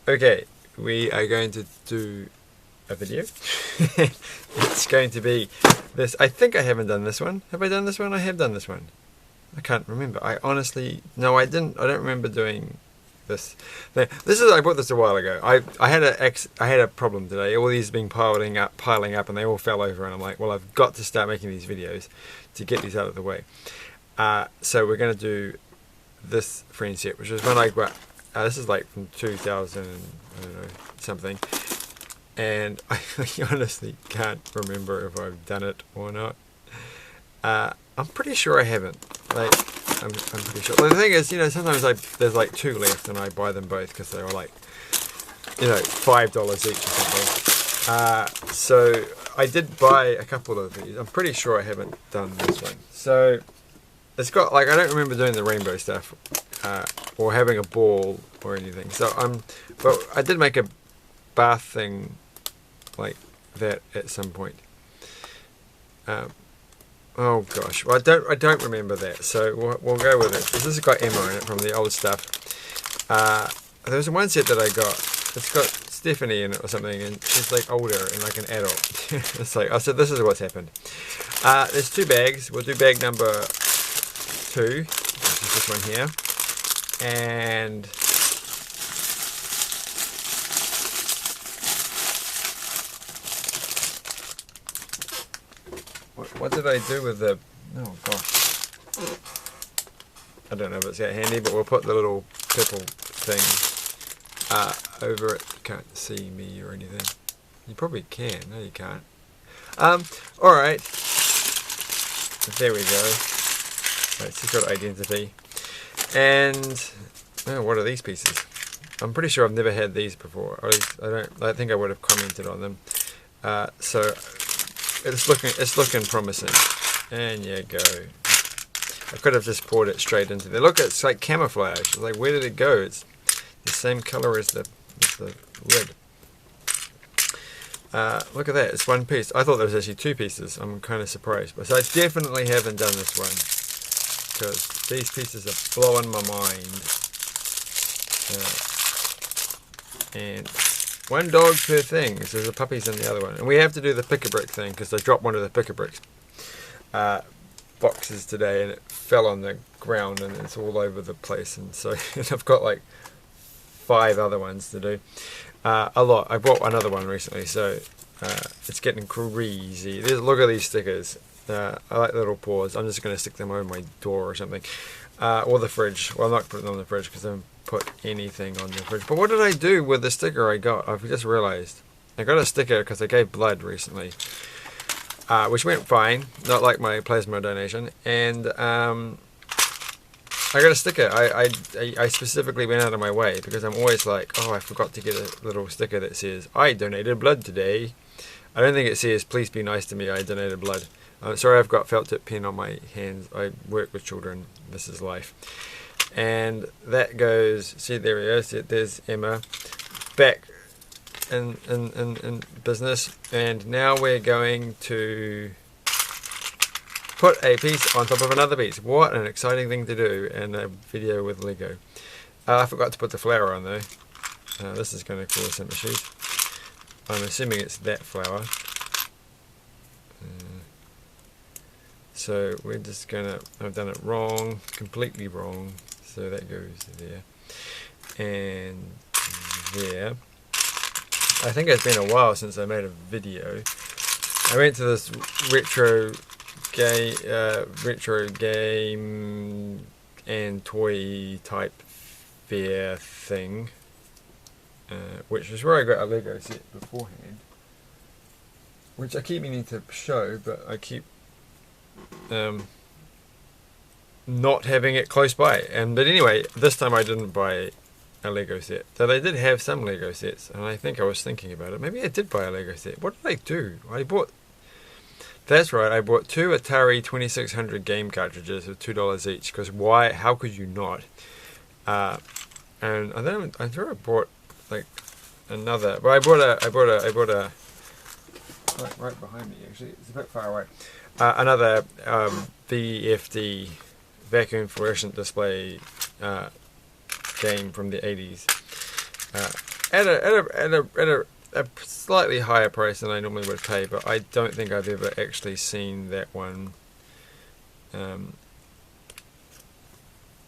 Okay, we are going to do a video. It's going to be this. I think I haven't done this one. Have I done this one? I have done this one. I can't remember. I honestly, no, I didn't. I don't remember doing this. This is. I bought this a while ago. I had a problem today. All these been piling up, and they all fell over. And I'm like, well, I've got to start making these videos to get these out of the way. So we're going to do this friend set, which is one I got. This is like from 2000, I don't know, something. And I honestly can't remember if I've done it or not. I'm pretty sure I haven't. Like, I'm pretty sure. Well, the thing is, you know, sometimes there's like two left, and I buy them both because they were like, you know, $5 each or something. So I did buy a couple of these. I'm pretty sure I haven't done this one. So it's got like, I don't remember doing the rainbow stuff, or having a ball or anything. So but I did make a bath thing like that at some point. Oh gosh, well, I don't remember that, so we'll go with it. This has got Emma in it from the old stuff. There was one set that I got. It's got Stephanie in it or something, and she's like older and like an adult. It's like, oh, so this is what's happened. There's two bags. We'll do bag number 2, which is this one here, and what did I do with the... Oh gosh. I don't know if it's that handy, but we'll put the little purple thing over it. You can't see me or anything. You probably can. No, you can't. Alright. There we go. Right, it's just got identity. And... oh, what are these pieces? I'm pretty sure I've never had these before. Or at least I think I would have commented on them. So... It's looking promising. And yeah, go. I could have just poured it straight into there. Look, it's like camouflage. It's like, where did it go? It's the same color as the lid. Look at that. It's one piece. I thought there was actually two pieces. I'm kind of surprised. But so I definitely haven't done this one, because these pieces are blowing my mind. And one dog per thing, so there's the puppies in the other one. And we have to do the pick-a-brick thing, because I dropped one of the pick-a-bricks boxes today, and it fell on the ground, and it's all over the place. And so I've got like 5 other ones to do. A lot. I bought another one recently, so it's getting crazy. Look at these stickers. I like the little paws. I'm just going to stick them over my door or something. Or the fridge. Well, I'm not putting them on the fridge because I don't put anything on the fridge. But what did I do with the sticker I got? I've just realised. I got a sticker because I gave blood recently, which went fine. Not like my plasma donation. And I got a sticker. I specifically went out of my way because I'm always like, oh, I forgot to get a little sticker that says, I donated blood today. I don't think it says, please be nice to me, I donated blood. Sorry, I've got felt tip pen on my hands. I work with children. This is life. And that goes, see, there we go. See, there's Emma back in business. And now we're going to put a piece on top of another piece. What an exciting thing to do in a video with Lego. I forgot to put the flower on though. This is going to cause some issues. I'm assuming it's that flower. So we're just gonna, I've done it wrong, completely wrong, so that goes there, and there. I think it's been a while since I made a video. I went to this retro game and toy type fair thing, which is where I got a Lego set beforehand, which I keep meaning to show, but I keep not having it close by. But anyway, this time I didn't buy a Lego set. So they did have some Lego sets, and I think I was thinking about it. Maybe I did buy a Lego set. What did I do? That's right, I bought 2 Atari 2600 game cartridges for $2 each, because why? How could you not? And I'm sure I bought like another. Well, I bought a right behind me actually. It's a bit far away. Another VFD, vacuum fluorescent display game from the 80s. a slightly higher price than I normally would pay, but I don't think I've ever actually seen that one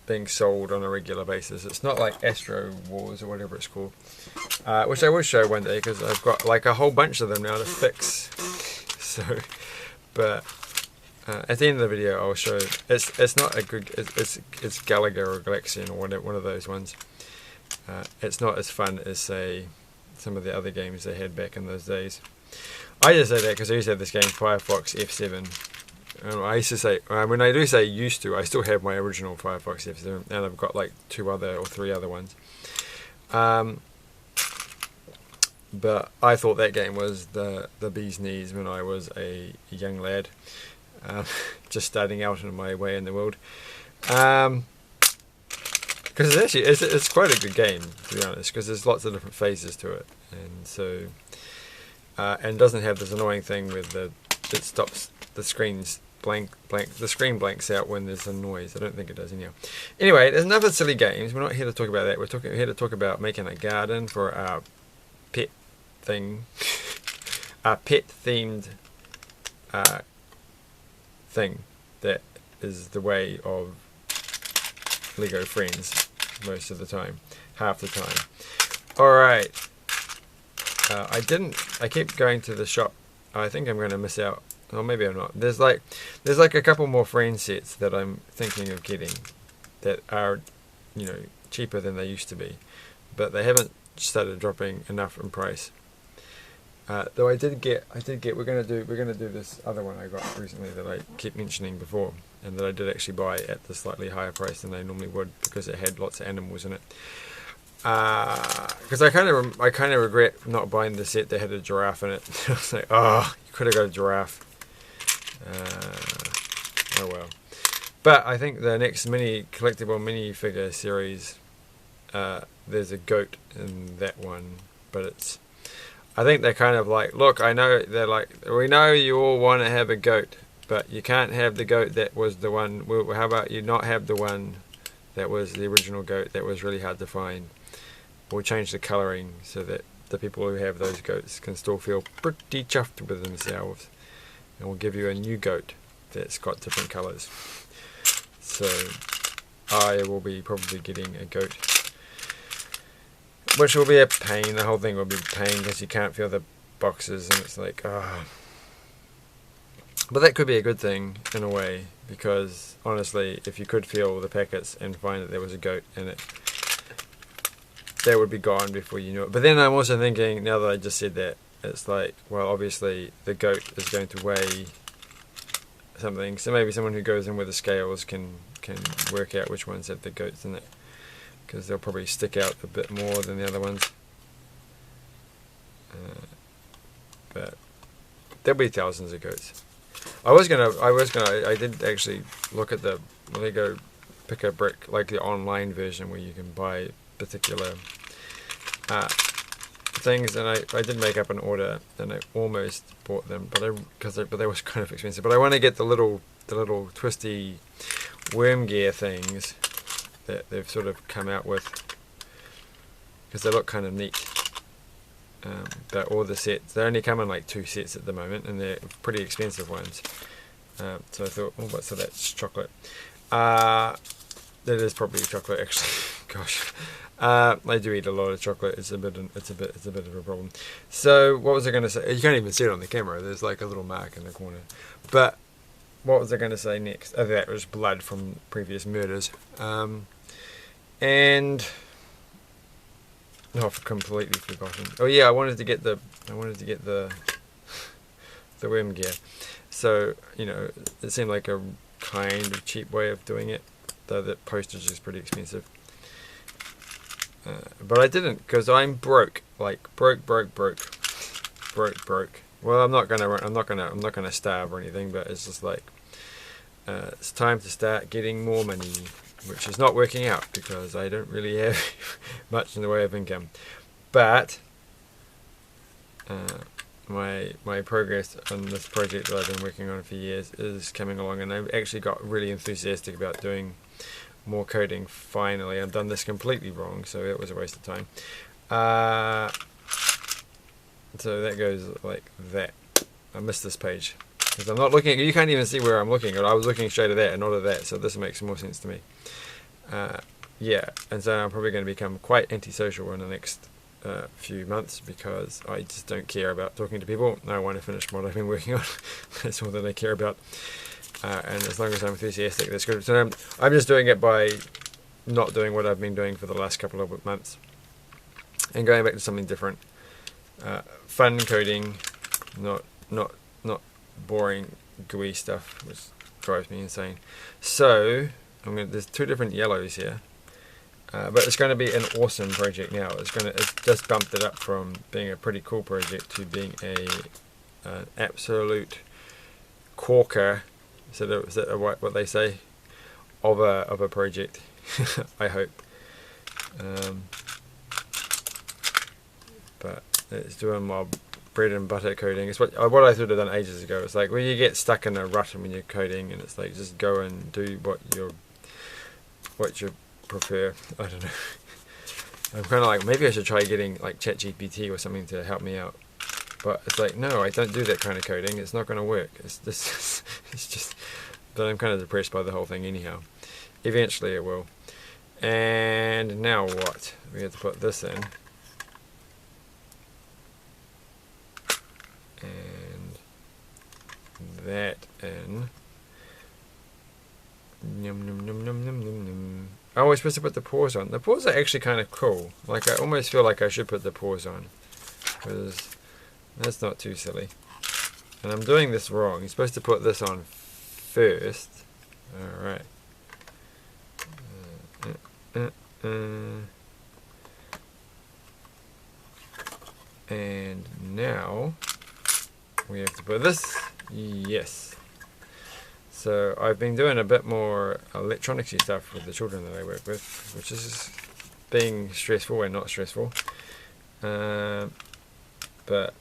being sold on a regular basis. It's not like Astro Wars or whatever it's called, which I will show one day because I've got like a whole bunch of them now to fix. So, but at the end of the video, I'll show. It's not a good. It's Gallagher or Galaxian or one of those ones. It's not as fun as say some of the other games they had back in those days. I just say that because I used to have this game Firefox F7. I used to say, when I do say used to, I still have my original Firefox F7, and I've got like 2 or 3 other ones. But I thought that game was the bee's knees when I was a young lad, just starting out on my way in the world. Because it's quite a good game, to be honest, because there's lots of different phases to it, and so and doesn't have this annoying thing with it stops the screens the screen blanks out when there's a noise. I don't think it does anyhow. Anyway, there's enough of silly games. We're not here to talk about that. We're here to talk about making a garden for our pet thing, our pet themed thing that is the way of Lego friends most of the time, half the time. Alright, I keep going to the shop. I think I'm going to miss out, or maybe I'm not. There's like a couple more friend sets that I'm thinking of getting that are, you know, cheaper than they used to be, but they haven't started dropping enough in price. Though we're gonna do this other one I got recently that I kept mentioning before, and that I did actually buy at the slightly higher price than I normally would because it had lots of animals in it. Because I kind of regret not buying the set that had a giraffe in it. I was like, oh, you could have got a giraffe. Oh well. But I think the next collectible minifigure series, there's a goat in that one, but I think they're kind of like, look, I know they're like, we know you all want to have a goat, but you can't have the goat that was the one. Well, how about you not have the one that was the original goat that was really hard to find? We'll change the colouring so that the people who have those goats can still feel pretty chuffed with themselves, and we'll give you a new goat that's got different colours. So I will be probably getting a goat, which will be a pain. The whole thing will be a pain because you can't feel the boxes, and it's like, ah. But that could be a good thing in a way, because honestly, if you could feel the packets and find that there was a goat in it, that would be gone before you knew it. But then I'm also thinking, now that I just said that, it's like, well, obviously the goat is going to weigh something, so maybe someone who goes in with the scales can work out which ones have the goats in it, because they'll probably stick out a bit more than the other ones. But there'll be thousands of goats. I did actually look at the Lego Pick a Brick, like the online version where you can buy particular things, and I did make up an order, and I almost bought them, but they was kind of expensive. But I want to get the little twisty worm gear things that they've sort of come out with, because they look kind of neat. But all the sets, they only come in like 2 sets at the moment, and they're pretty expensive ones. So I thought, oh, so that's chocolate. That is probably chocolate, actually. Gosh, I do eat a lot of chocolate. It's a bit of a problem. So what was I going to say? You can't even see it on the camera. There's like a little mark in the corner. But what was I going to say next? Oh, that was blood from previous murders. And no, I've completely forgotten. Oh yeah, I wanted to get the worm gear. So, you know, it seemed like a kind of cheap way of doing it, though the postage is pretty expensive. But I didn't, because I'm broke, like broke. Well, I'm not gonna starve or anything, but it's just like it's time to start getting more money, which is not working out because I don't really have much in the way of income. But my progress on this project that I've been working on for years is coming along, and I've actually got really enthusiastic about doing more coding finally. I've done this completely wrong, so it was a waste of time. So that goes like that. I missed this page because I'm not looking. You can't even see where I'm looking. I was looking straight at that and not at that. So this makes more sense to me. Yeah, and so I'm probably going to become quite antisocial in the next few months because I just don't care about talking to people. I want to finish what I've been working on. That's all that I care about. And as long as I'm enthusiastic, that's good. So I'm just doing it by not doing what I've been doing for the last couple of months and going back to something different. Fun coding, not boring GUI stuff, which drives me insane. So there's two different yellows here, but it's going to be an awesome project now. It's just bumped it up from being a pretty cool project to being an absolute corker. Is that what they say of a project? I hope. But it's doing my bread and butter coding. It's what I should have done ages ago. It's like when you get stuck in a rut when you're coding, and it's like just go and do what you prefer. I don't know. I'm kind of like, maybe I should try getting like ChatGPT or something to help me out. But it's like, no, I don't do that kind of coding. It's not going to work. It's just. But I'm kind of depressed by the whole thing anyhow. Eventually it will. And now what? We have to put this in. And that in. Num num num num num num num. Oh, we're supposed to put the paws on. The paws are actually kind of cool. Like, I almost feel like I should put the paws on, because that's not too silly. And I'm doing this wrong. You're supposed to put this on first. Alright. And now we have to put this. Yes. So I've been doing a bit more electronicsy stuff with the children that I work with, which is being stressful and not stressful. But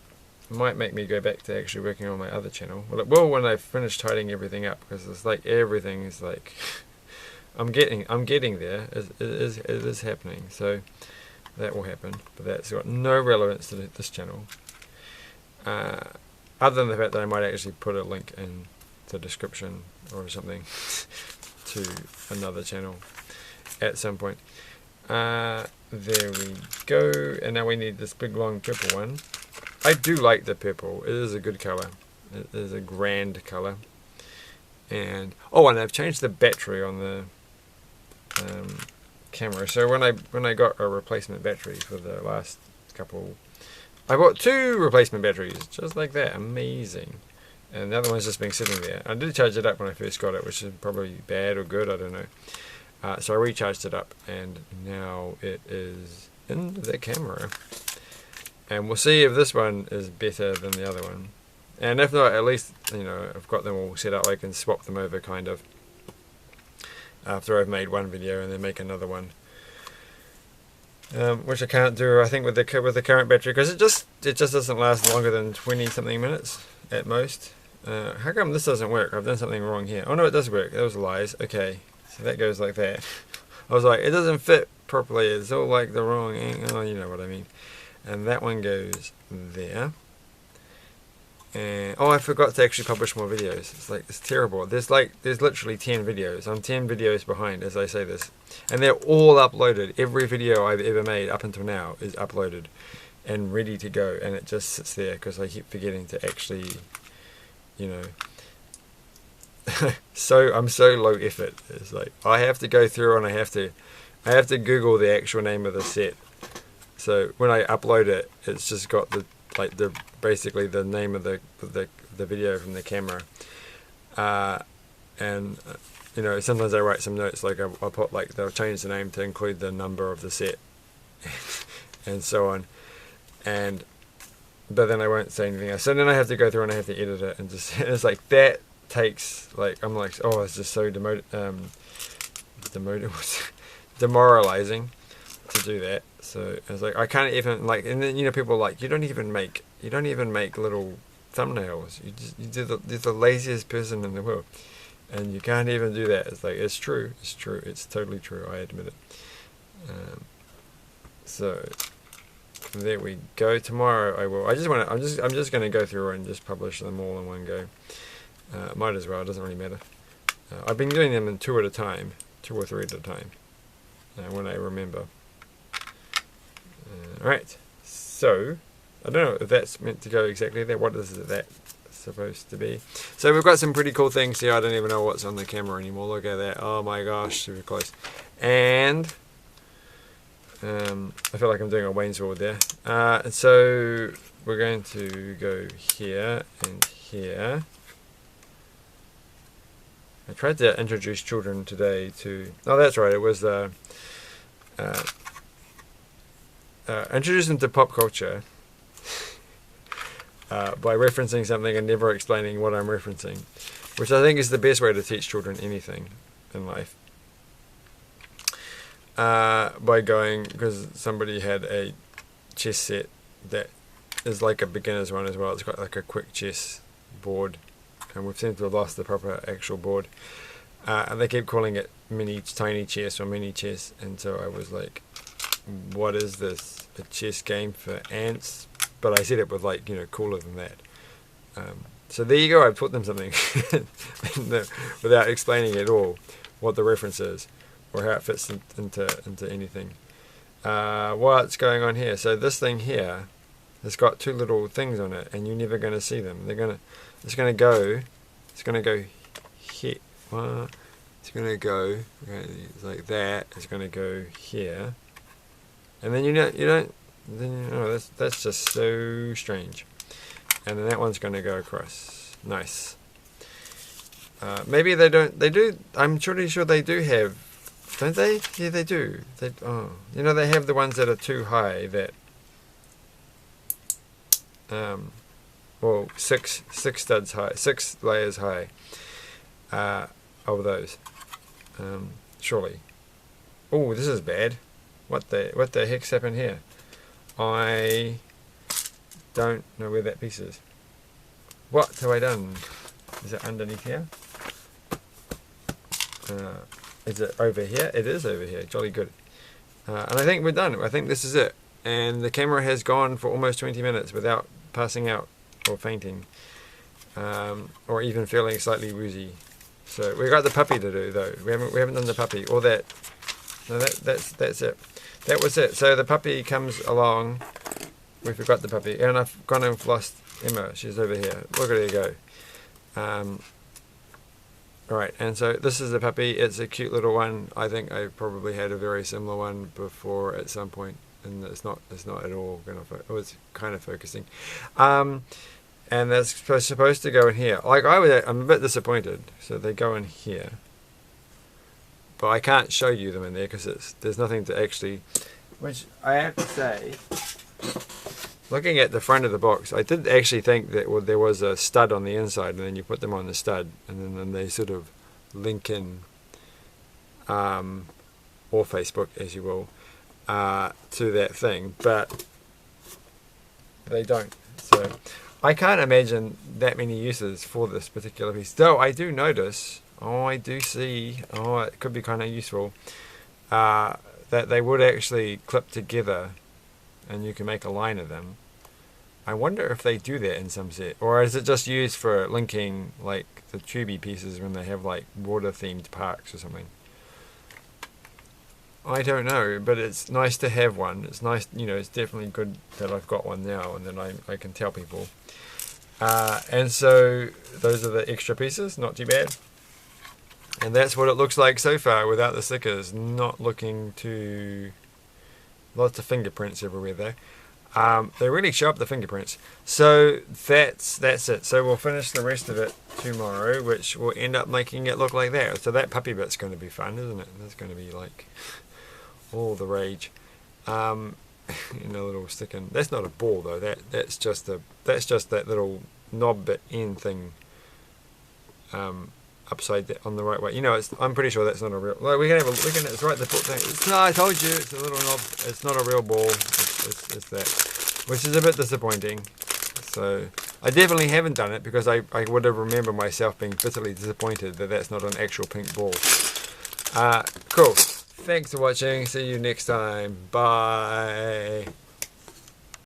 might make me go back to actually working on my other channel. Well, it will when I finish tidying everything up, because it's like everything is like I'm getting there. It is happening. So that will happen, but that's got no relevance to this channel. Other than the fact that I might actually put a link in the description or something to another channel at some point. There we go. And now we need this big long purple one. I do like the purple. It is a good color. It is a grand color. And and I've changed the battery on the camera. So when I got a replacement battery for the last couple, I bought 2 replacement batteries just like that. Amazing. And the other one's just been sitting there. I did charge it up when I first got it, which is probably bad or good, I don't know. So I recharged it up, and now it is in the camera. And we'll see if this one is better than the other one. And if not, at least, you know, I've got them all set up. I can swap them over, kind of, after I've made one video and then make another one. Which I can't do, I think, with the current battery, because it just doesn't last longer than 20-something minutes at most. How come this doesn't work? I've done something wrong here. Oh no, it does work. Those lies. Okay, so that goes like that. I was like, it doesn't fit properly. It's all like the wrong angle. Oh, you know what I mean. And that one goes there. And I forgot to actually publish more videos. It's terrible. There's literally 10 videos. I'm 10 videos behind as I say this, and they're all uploaded. Every video I've ever made up until now is uploaded and ready to go, and it just sits there because I keep forgetting to actually, you know. So I'm so low effort. It's like I have to go through and I have to Google the actual name of the set. So when I upload it, it's just got basically the name of the video from the camera, and you know, sometimes I write some notes, like I'll put they'll change the name to include the number of the set and so on, but then I won't say anything else. So then I have to go through and I have to edit it, and it's like that takes I'm like, oh, it's just so demoralizing to do that. So I was like, I can't even and then, you know, people are like, you don't even make little thumbnails. You're the laziest person in the world, and you can't even do that. It's like, it's true, it's totally true. I admit it. So there we go. Tomorrow I will. I'm just going to go through and just publish them all in one go. Might as well. It doesn't really matter. I've been doing them in 2 at a time, 2 or 3 at a time, when I remember. Alright, so I don't know if that's meant to go exactly there. What is that supposed to be? So we've got some pretty cool things here. I don't even know what's on the camera anymore. Look at that. Oh my gosh, super close. And I feel like I'm doing a Wayne's World there. So we're going to go here and here. I tried to introduce children today to... Oh, that's right. It was introduce them to pop culture by referencing something and never explaining what I'm referencing, which I think is the best way to teach children anything in life. By going, because somebody had a chess set that is like a beginner's one as well. It's got like a quick chess board, and we've seemed to have lost the proper actual board. And they keep calling it tiny chess or mini chess, and so I was like, what is this? A chess game for ants? But I said it with like, cooler than that. So there you go, I put them something without explaining at all what the reference is or how it fits into anything. What's going on here? So this thing here has got 2 little things on it, and you're never going to see them. It's going to go here. It's going to go like that. It's going to go here, and then that's just so strange. And then that one's going to go across. Nice. Maybe they don't. They do. I'm pretty sure they do have. Don't they? Yeah, they do. They have the ones that are too high. That well, six studs high, 6 layers high. Of those. Surely. Oh, this is bad. What the heck's happened here? I don't know where that piece is. What have I done? Is it underneath here? Is it over here? It is over here. Jolly good. And I think we're done. I think this is it. And the camera has gone for almost 20 minutes without passing out or fainting, or even feeling slightly woozy. So we got the puppy to do though. We haven't done the puppy or that. No, that's it. That was it. So the puppy comes along. We forgot the puppy, and I've gone and lost Emma. She's over here. Look at her go. Alright, and so this is the puppy. It's a cute little one. I think I probably had a very similar one before at some point, and it's not at all gonna. It was kind of focusing. And that's supposed to go in here. Like I'm a bit disappointed. So they go in here, but I can't show you them in there because there's nothing to actually. Which I have to say, looking at the front of the box, I did actually think that there was a stud on the inside, and then you put them on the stud, and then they sort of link in, or Facebook as you will, to that thing, but they don't. So I can't imagine that many uses for this particular piece. Though I do notice, I do see, it could be kind of useful, that they would actually clip together and you can make a line of them. I wonder if they do that in some set, or is it just used for linking like the tubey pieces when they have like water themed parks or something. I don't know, but it's nice to have one. It's nice, it's definitely good that I've got one now and then I can tell people. And so those are the extra pieces, not too bad. And that's what it looks like so far without the stickers. Not looking too... Lots of fingerprints everywhere though. They really show up the fingerprints. So that's it. So we'll finish the rest of it tomorrow, which will end up making it look like that. So that puppy bit's going to be fun, isn't it? That's going to be like all the rage. A little sticking. That's not a ball though. That's just that little knob bit end thing. Upside down on the right way. I'm pretty sure that's not a real. Like we can it's right the foot thing. No, I told you it's a little knob. It's not a real ball. It's that, which is a bit disappointing. So I definitely haven't done it because I would have remembered myself being bitterly disappointed that that's not an actual pink ball. Cool. Thanks for watching. See you next time. Bye.